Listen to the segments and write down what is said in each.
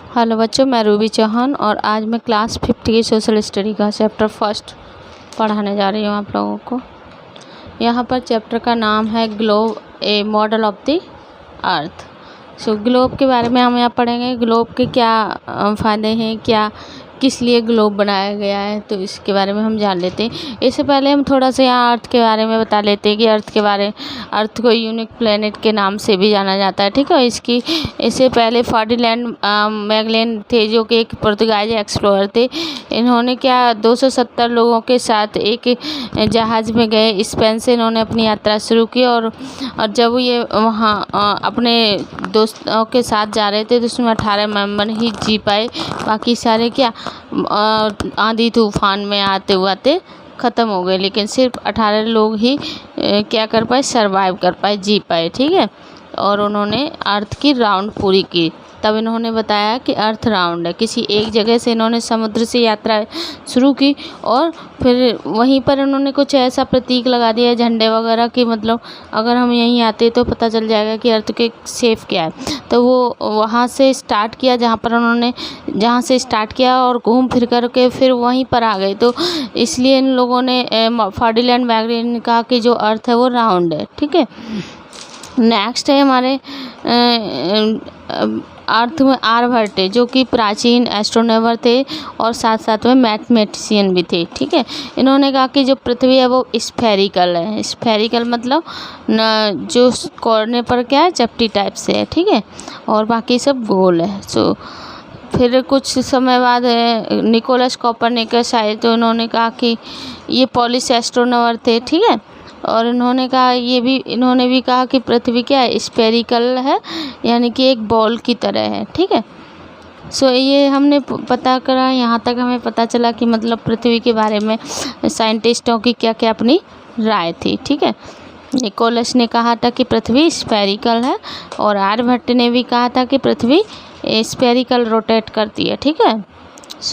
Hello बच्चों, मैं Ruby Chauhan और आज मैं क्लास 5 की सोशल स्टडी का चैप्टर फर्स्ट पढ़ाने जा रही हूँ आप लोगों को। यहाँ पर चैप्टर का नाम है globe A model of the earth. Globe के बारे में हम यहाँ पढ़ेंगे। ग्लोब के क्या फ़ायदे हैं, क्या किस लिए ग्लोब बनाया गया है, तो इसके बारे में हम जान लेते हैं। इससे पहले हम थोड़ा सा यहाँ अर्थ के बारे में बता लेते हैं कि अर्थ को यूनिक प्लेनेट के नाम से भी जाना जाता है, ठीक है। इससे पहले फर्डिनैंड मैगेलन थे, जो कि एक पुर्तगाली एक्सप्लोरर थे। इन्होंने 270 लोगों के साथ एक जहाज़ में गए। स्पेन से इन्होंने अपनी यात्रा शुरू की और जब ये वहाँ अपने दोस्तों के साथ जा रहे थे तो उसमें 18 मेंबर ही जी पाए। बाकी सारे आंधी तूफान में आते ख़त्म हो गए, लेकिन सिर्फ 18 लोग ही क्या कर पाए, सरवाइव कर पाए, जी पाए, ठीक है। और उन्होंने अर्थ की राउंड पूरी की। तब इन्होंने बताया कि अर्थ राउंड है। किसी एक जगह से इन्होंने समुद्र से यात्रा शुरू की और फिर वहीं पर इन्होंने कुछ ऐसा प्रतीक लगा दिया, झंडे वगैरह की, मतलब अगर हम यहीं आते तो पता चल जाएगा कि अर्थ के शेप क्या है। तो वो वहाँ से स्टार्ट किया, जहाँ से स्टार्ट किया और घूम फिर करके फिर वहीं पर आ गए। तो इसलिए इन लोगों ने फर्डिनैंड मैगेलन ने कहा कि जो अर्थ है वो राउंड है, ठीक है। नेक्स्ट है हमारे अर्थ में आर्यभट्ट, जो कि प्राचीन एस्ट्रोनॉमर थे और साथ साथ में मैथमेटिशियन भी थे, ठीक है। इन्होंने कहा कि जो पृथ्वी है वो स्फेरिकल है। स्फेरिकल मतलब जो कोने पर क्या है, चपटी टाइप से है, ठीक है, और बाकी सब गोल है। फिर कुछ समय बाद निकोलस कोपरनिकस आए, तो इन्होंने कहा कि ये पोलिश एस्ट्रोनॉमर थे, ठीक है। और इन्होंने भी कहा कि पृथ्वी क्या है, स्फेरिकल है, यानी कि एक बॉल की तरह है, ठीक है। ये हमने पता करा, यहाँ तक हमें पता चला कि मतलब पृथ्वी के बारे में साइंटिस्टों की क्या क्या अपनी राय थी, ठीक है। निकोलस ने कहा था कि पृथ्वी स्फेरिकल है और आर्यभट्ट ने भी कहा था कि पृथ्वी स्फेरिकल रोटेट करती है, ठीक है।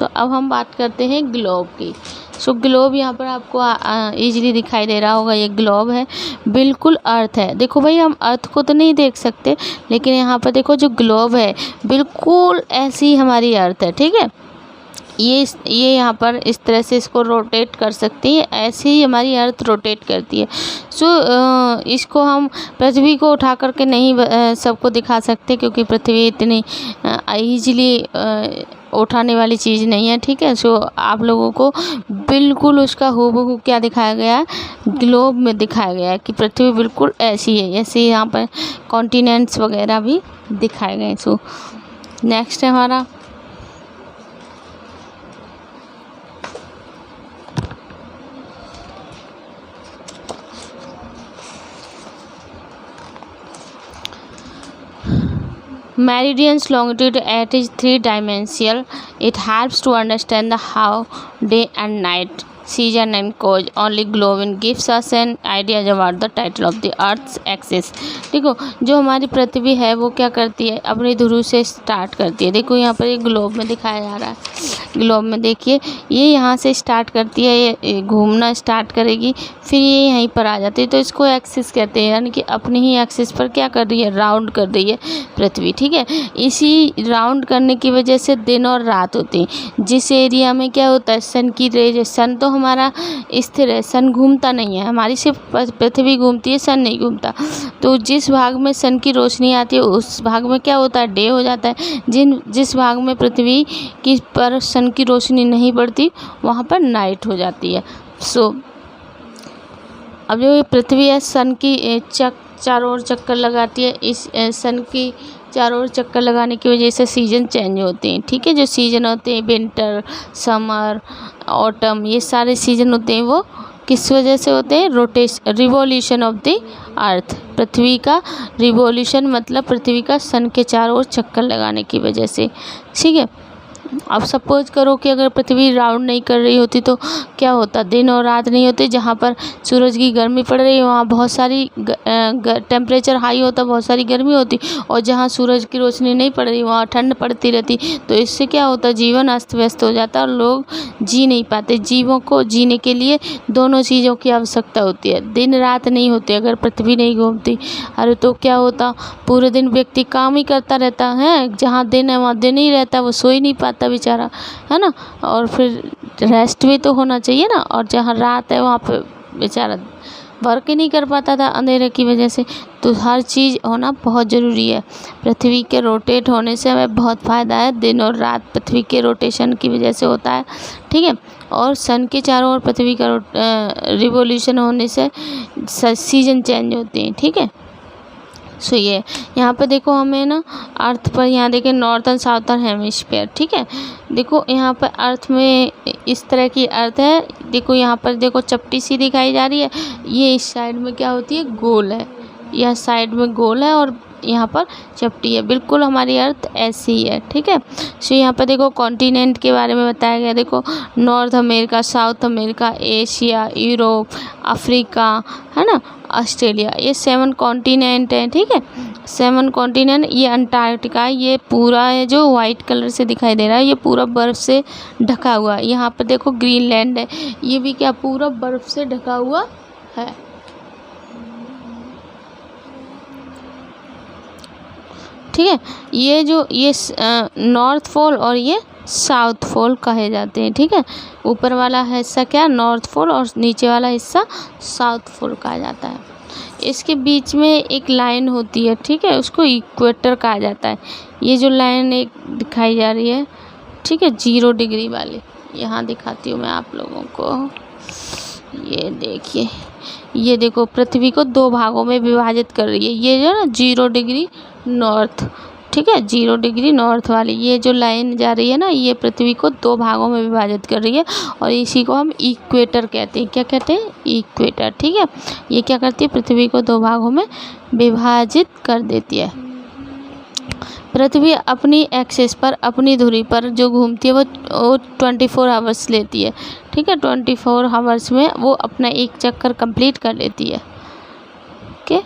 अब हम बात करते हैं ग्लोब की। ग्लोब यहाँ पर आपको इजीली दिखाई दे रहा होगा, ये ग्लोब है, बिल्कुल अर्थ है। देखो भाई, हम अर्थ को तो नहीं देख सकते, लेकिन यहाँ पर देखो जो ग्लोब है बिल्कुल ऐसी हमारी अर्थ है, ठीक है। ये यहाँ पर इस तरह से इसको रोटेट कर सकती है, ऐसे ही हमारी अर्थ रोटेट करती है। इसको हम पृथ्वी को उठा करके नहीं सबको दिखा सकते, क्योंकि पृथ्वी इतनी ईजिली उठाने वाली चीज़ नहीं है, ठीक है। आप लोगों को बिल्कुल उसका हूबहू क्या दिखाया गया है, ग्लोब में दिखाया गया है कि पृथ्वी बिल्कुल ऐसी है। ऐसे यहाँ पर कॉन्टिनेंट्स वगैरह भी दिखाए गए। नेक्स्ट है हमारा Meridian's longitude at is 3-dimensional. It helps to understand the how, day and night, season and cause. Only globe gives us an idea about the title of the Earth's axis. देखो, जो हमारी पृथ्वी है वो क्या करती है, अपनी ध्रुव से स्टार्ट करती है। देखो यहाँ पर एक ग्लोब में दिखाया जा रहा है। ग्लोब में देखिए, ये यहाँ से स्टार्ट करती है, ये घूमना स्टार्ट करेगी, फिर ये यहीं पर आ जाती है। तो इसको एक्सिस कहते हैं, यानी कि अपनी ही एक्सिस पर क्या कर रही है, राउंड कर रही है पृथ्वी, ठीक है। इसी राउंड करने की वजह से दिन और रात होती है। जिस एरिया में क्या होता है, सन की रेज, सन तो हमारा स्थिर है, सन घूमता नहीं है, हमारी सिर्फ पृथ्वी घूमती है, सन नहीं घूमता। तो जिस भाग में सन की रोशनी आती है उस भाग में क्या होता है, डे हो जाता है। जिस भाग में पृथ्वी की पर सन की रोशनी नहीं पड़ती वहाँ पर नाइट हो जाती है। अब जो पृथ्वी है, सन की चारों ओर चक्कर लगाती है। इस सन की चारों ओर चक्कर लगाने की वजह से सीजन चेंज होते हैं, ठीक है। जो सीजन होते हैं, विंटर, समर, ऑटम, ये सारे सीजन होते हैं, वो किस वजह से होते हैं, रिवॉल्यूशन ऑफ द अर्थ। पृथ्वी का रिवॉल्यूशन मतलब पृथ्वी का सन के चारों ओर चक्कर लगाने की वजह से, ठीक है। अब सपोज करो कि अगर पृथ्वी राउंड नहीं कर रही होती तो क्या होता, दिन और रात नहीं होते। जहाँ पर सूरज की गर्मी पड़ रही है वहाँ बहुत सारी टेम्परेचर हाई होता, बहुत सारी गर्मी होती, और जहाँ सूरज की रोशनी नहीं पड़ रही वहाँ ठंड पड़ती रहती। तो इससे क्या होता, जीवन अस्त व्यस्त हो जाता और लोग जी नहीं पाते। जीवों को जीने के लिए दोनों चीज़ों की आवश्यकता होती है, दिन रात नहीं होती अगर पृथ्वी नहीं घूमती। अरे तो क्या होता, पूरे दिन व्यक्ति काम ही करता रहता है, जहाँ दिन है वहाँ दिन ही रहता, वो सो ही नहीं पाता बेचारा, है ना। और फिर रेस्ट भी तो होना चाहिए ना, और जहाँ रात है वहाँ पे बेचारा वर्क ही नहीं कर पाता था अंधेरे की वजह से। तो हर चीज़ होना बहुत ज़रूरी है। पृथ्वी के रोटेट होने से हमें बहुत फ़ायदा है, दिन और रात पृथ्वी के रोटेशन की वजह से होता है, ठीक है। और सन के चारों ओर पृथ्वी का रिवोल्यूशन होने से सीजन चेंज होते हैं, ठीक है। सो ये यहाँ पे देखो हमें ना अर्थ पर, यहाँ देखें नॉर्थन साउथर्न हेमिस्फीयर, ठीक है। देखो यहाँ पर अर्थ में इस तरह की अर्थ है, देखो यहाँ पर देखो चपटी सी दिखाई जा रही है, ये इस साइड में क्या होती है, गोल है, यह साइड में गोल है और यहाँ पर चपटी है। बिल्कुल हमारी अर्थ ऐसी ही है, ठीक है। सो यहाँ पर देखो कॉन्टिनेंट के बारे में बताया गया, देखो north America, south America, Asia, Europe, Africa, है ना, ऑस्ट्रेलिया, ये 7 कॉन्टिनेंट हैं, ठीक है। 7 कॉन्टिनेंट। ये अंटार्कटिका, ये पूरा है जो वाइट कलर से दिखाई दे रहा है, ये पूरा बर्फ़ से ढका हुआ है। यहाँ पर देखो ग्रीनलैंड है, ये भी क्या पूरा बर्फ़ से ढका हुआ है, ठीक है। ये जो ये नॉर्थ पोल और ये साउथ पोल कहे जाते हैं, ठीक है। ऊपर वाला हिस्सा क्या, नॉर्थ पोल, और नीचे वाला हिस्सा साउथ पोल कहा जाता है। इसके बीच में एक लाइन होती है, ठीक है, उसको इक्वेटर कहा जाता है। ये जो लाइन एक दिखाई जा रही है, ठीक है, 0 डिग्री वाली, यहाँ दिखाती हूँ मैं आप लोगों को। ये देखिए, ये देखो पृथ्वी को 2 भागों में विभाजित कर रही है। ये जो ना 0 डिग्री नॉर्थ, ठीक है, 0 डिग्री नॉर्थ वाली ये जो लाइन जा रही है ना, ये पृथ्वी को 2 भागों में विभाजित कर रही है, और इसी को हम इक्वेटर कहते हैं। क्या कहते हैं, इक्वेटर, ठीक है। ये क्या करती है, पृथ्वी को 2 भागों में विभाजित कर देती है। पृथ्वी अपनी एक्सिस पर, अपनी धुरी पर जो घूमती है वो 24 आवर्स लेती है, ठीक है। 24 आवर्स में वो अपना एक चक्कर कंप्लीट कर लेती है, ओके।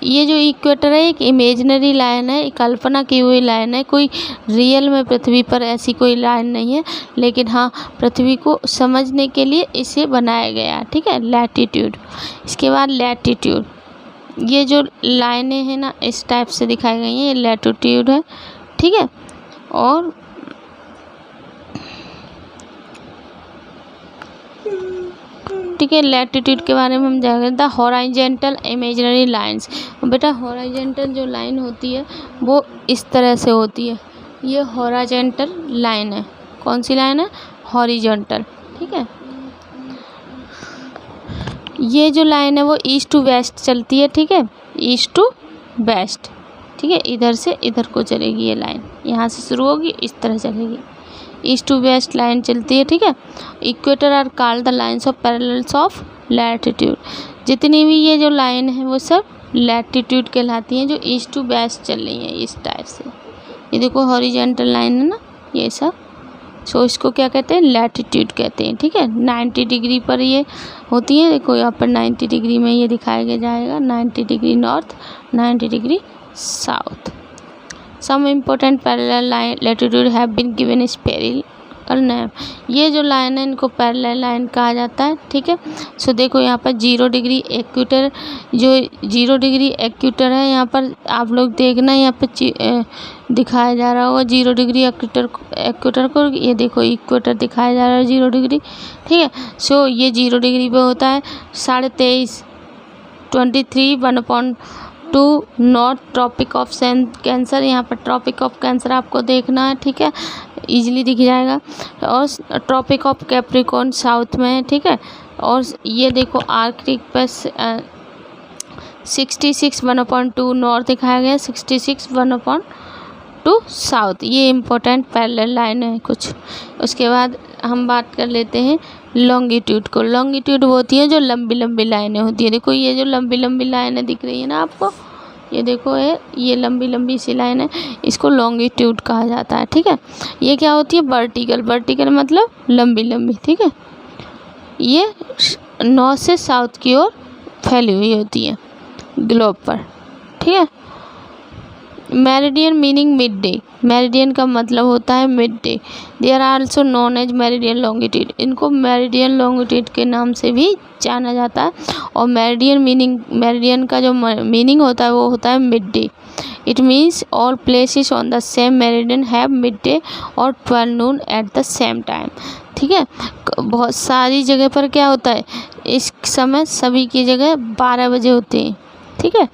ये जो इक्वेटर है एक इमेजिनरी लाइन है, एक कल्पना की हुई लाइन है, कोई रियल में पृथ्वी पर ऐसी कोई लाइन नहीं है, लेकिन हाँ पृथ्वी को समझने के लिए इसे बनाया गया है, ठीक है। लैटिट्यूड, इसके बाद लैटिट्यूड, ये जो लाइनें हैं ना इस टाइप से दिखाई गई हैं, ये लैटिट्यूड है, ठीक है। और ठीक है, लैटिट्यूड के बारे में हम जानेंगे। द हॉरिजॉन्टल इमेजिनरी लाइंस, बेटा हॉरिजॉन्टल जो लाइन होती है वो इस तरह से होती है, ये हॉरिजॉन्टल लाइन है। कौन सी लाइन है, हॉरिजॉन्टल, ठीक है। ये जो लाइन है वो ईस्ट टू वेस्ट चलती है, ठीक है, ईस्ट टू वेस्ट, ठीक है, इधर से इधर को चलेगी ये लाइन, यहाँ से शुरू होगी इस तरह चलेगी, ईस्ट टू वेस्ट लाइन चलती है, ठीक है। Equator are called the lines of parallels of latitude, जितनी भी ये जो लाइन है वो सब लैटिट्यूड कहलाती हैं, जो ईस्ट टू वेस्ट चल रही हैं इस टाइप से। ये देखो हॉरिजॉन्टल लाइन है ना ये सब, सो इसको क्या कहते हैं, लैटिट्यूड कहते हैं, ठीक है। 90 डिग्री पर ये होती है, देखो यहाँ पर 90 डिग्री में ये दिखाया जाएगा, 90 degree north, 90 degree south. Some important parallel line latitude have been given spherical name, ये जो लाइन है इनको पैरेलल लाइन कहा जाता है, ठीक है। सो देखो यहाँ पर 0 डिग्री इक्वेटर, जो 0 डिग्री इक्वेटर है यहाँ पर आप लोग देखना, यहाँ पर दिखाया जा रहा होगा 0 डिग्री इक्वेटर को, ये देखो इक्वेटर दिखाया जा रहा है 0 डिग्री, ठीक है। सो ये 0 डिग्री पे होता है 23.5 23 1/2 नॉर्थ ट्रॉपिक ऑफ कैंसर, यहाँ पर ट्रॉपिक ऑफ कैंसर आपको देखना है, ठीक है, इजीली दिख जाएगा। और ट्रॉपिक ऑफ कैप्रिकॉर्न साउथ में है, ठीक है। और ये देखो आर्कटिक पर 66 1/2 नॉर्थ दिखाया गया, 66 1/2 साउथ, ये इम्पोर्टेंट पैरेलल लाइन है कुछ। उसके बाद हम बात कर लेते हैं लॉन्गिट्यूड को। लॉन्गिट्यूड वो होती है जो लंबी लंबी लाइनें होती है, देखो ये जो लंबी लंबी लाइनें दिख रही है ना आपको, ये देखो ये लंबी लंबी सी लाइन है, इसको लॉन्गिट्यूड कहा जाता है। ठीक है, ये क्या होती है वर्टिकल, वर्टिकल मतलब लंबी लंबी। ठीक है, ये नॉर्थ से साउथ की ओर फैली हुई होती है ग्लोब पर। ठीक है, meridian meaning mid day, meridian का मतलब होता है mid day. They are also known as meridian longitude, इनको मेरिडियन लॉन्गिट्यूड के नाम से भी जाना जाता है। और मेरिडियन का जो मीनिंग होता है वो होता है mid day. It means all places on the same meridian have mid day और 12 नून एट द सेम टाइम। ठीक है, बहुत सारी जगह पर क्या होता है, इस समय सभी की जगह 12 बजे होते हैं। ठीक है,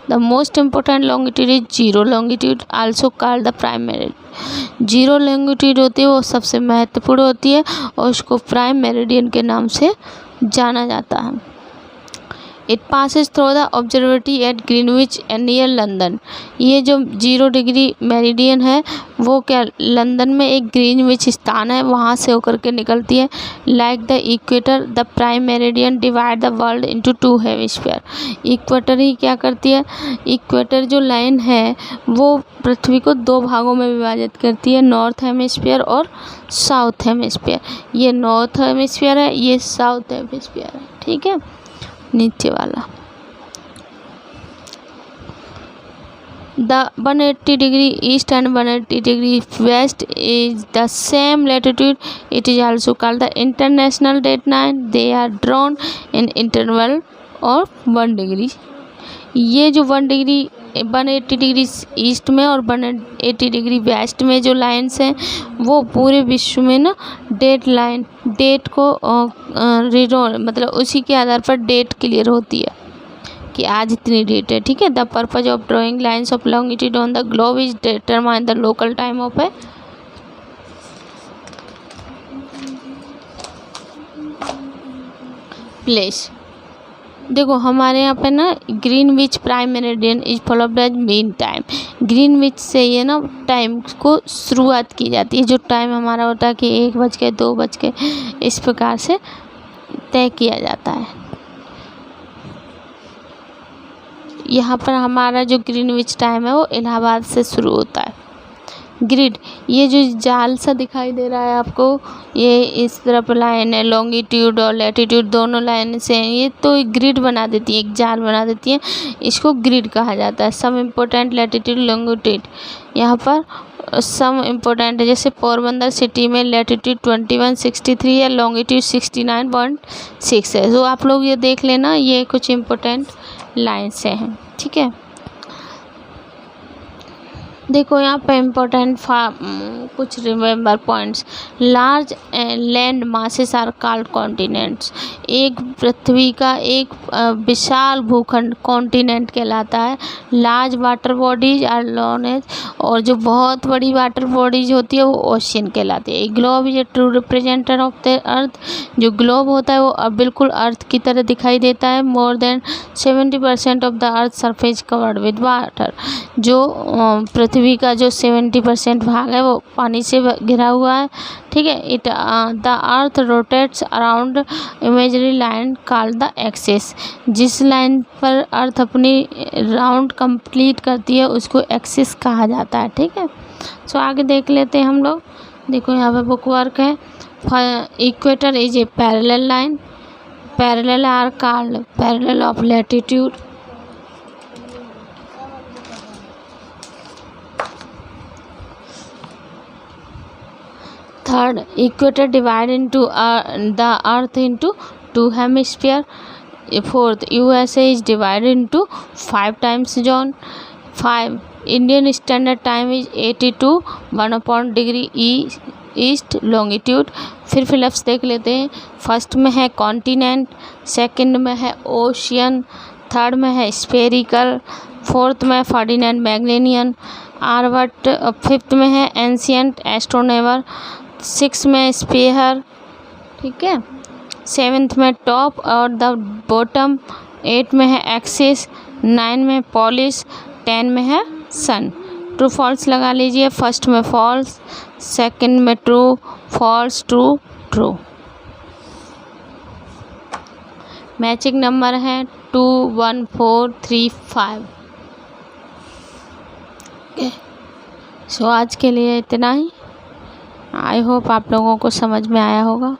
the most important longitude is zero longitude, also called the prime meridian. Zero longitude होती है वो सबसे महत्वपूर्ण होती है और उसको प्राइम मेरिडियन के नाम से जाना जाता है। It passes through the observatory at Greenwich near London. ये जो 0 डिग्री मेरिडियन है वो क्या लंदन में एक ग्रीनविच स्थान है, वहाँ से होकर के निकलती है। Like the equator the prime meridian divide the world into 2 hemisphere. Equator ही क्या करती है, इक्वेटर जो लाइन है वो पृथ्वी को 2 भागों में विभाजित करती है, नॉर्थ हेमिस्फीयर और साउथ हेमिस्फीयर। ये नॉर्थ हेमिस्फीयर है, ये साउथ हेमिस्फीयर है। ठीक है, नीचे वाला the 180 degree east and 180 degree west is the same latitude. It is also called the international date line. They are drawn in interval of 1 degree. ये जो 180 डिग्री ईस्ट में और 180 डिग्री वेस्ट में जो लाइन्स हैं वो पूरे विश्व में ना डेट को मतलब उसी के आधार पर डेट क्लियर होती है कि आज इतनी डेट है। ठीक है, the purpose of drawing lines of longitude on the globe is determine the local time of a place. देखो हमारे यहाँ पे ना Greenwich prime meridian is followed as mean time. Greenwich से ये ना टाइम को शुरुआत की जाती है, जो टाइम हमारा होता है कि 1 बज के 2 बज के, इस प्रकार से तय किया जाता है। यहाँ पर हमारा जो ग्रीनविच टाइम है वो इलाहाबाद से शुरू होता है। ग्रिड, ये जो जाल सा दिखाई दे रहा है आपको, ये इस तरफ लाइन है, लॉन्गिट्यूड और लैटिट्यूड दोनों लाइन से हैं, ये तो एक ग्रिड बना देती है, एक जाल बना देती है, इसको ग्रिड कहा जाता है। सम इम्पोर्टेंट लैटिट्यूड लॉन्गिट्यूड, यहाँ पर सम इम्पोर्टेंट है, जैसे पोरबंदर सिटी में लैटिट्यूड 2163 है, लॉन्गिट्यूड 69.6 है। तो आप लोग ये देख लेना, ये कुछ इम्पोर्टेंट लाइन से हैं। ठीक है, देखो यहाँ पे इम्पोर्टेंट कुछ remember points. Large land masses are called continents. एक पृथ्वी का एक विशाल भूखंड कॉन्टिनेंट कहलाता है। Large water bodies are known as, और जो बहुत बड़ी वाटर बॉडीज होती है वो ओशियन कहलाती है। Globe is a true representer of the earth. जो ग्लोब होता है वो अब बिल्कुल अर्थ की तरह दिखाई देता है। More than 70% of the earth surface covered with water. जो पृथ्वी का जो 70% भाग है वो पानी से घिरा हुआ है। ठीक है, it the earth rotates around imagery line called the axis. जिस लाइन पर अर्थ अपनी राउंड कंप्लीट करती है उसको एक्सिस कहा जाता है। ठीक है, सो आगे देख लेते हैं हम लोग। देखो यहाँ पे बुक वर्क है। Equator is a parallel line. Parallel are called parallel of latitude. Third, equator divide into the earth into 2 hemisphere. Fourth, USA is divided into 5 time zone. 5, Indian standard time is 82 1 degree east longitude. फिर fill-ups देख लेते हैं। First में है continent, second में है ocean, third में है स्फेरिकल, फोर्थ में फर्डिनेंट मैग्लेनियन, आर्बट, फिफ्थ में है एंशियंट एस्ट्रोनेवर, 6 में स्पेयर। ठीक है, 7th में टॉप और द बॉटम, 8 में है एक्सिस, 9 में पॉलिस, 10 में है सन। ट्रू फॉल्स लगा लीजिए। फर्स्ट में फॉल्स, सेकंड में true, false, true, true. Matching number है 2 1 4 3 5। ओके, सो आज के लिए इतना ही। आई होप आप लोगों को समझ में आया होगा।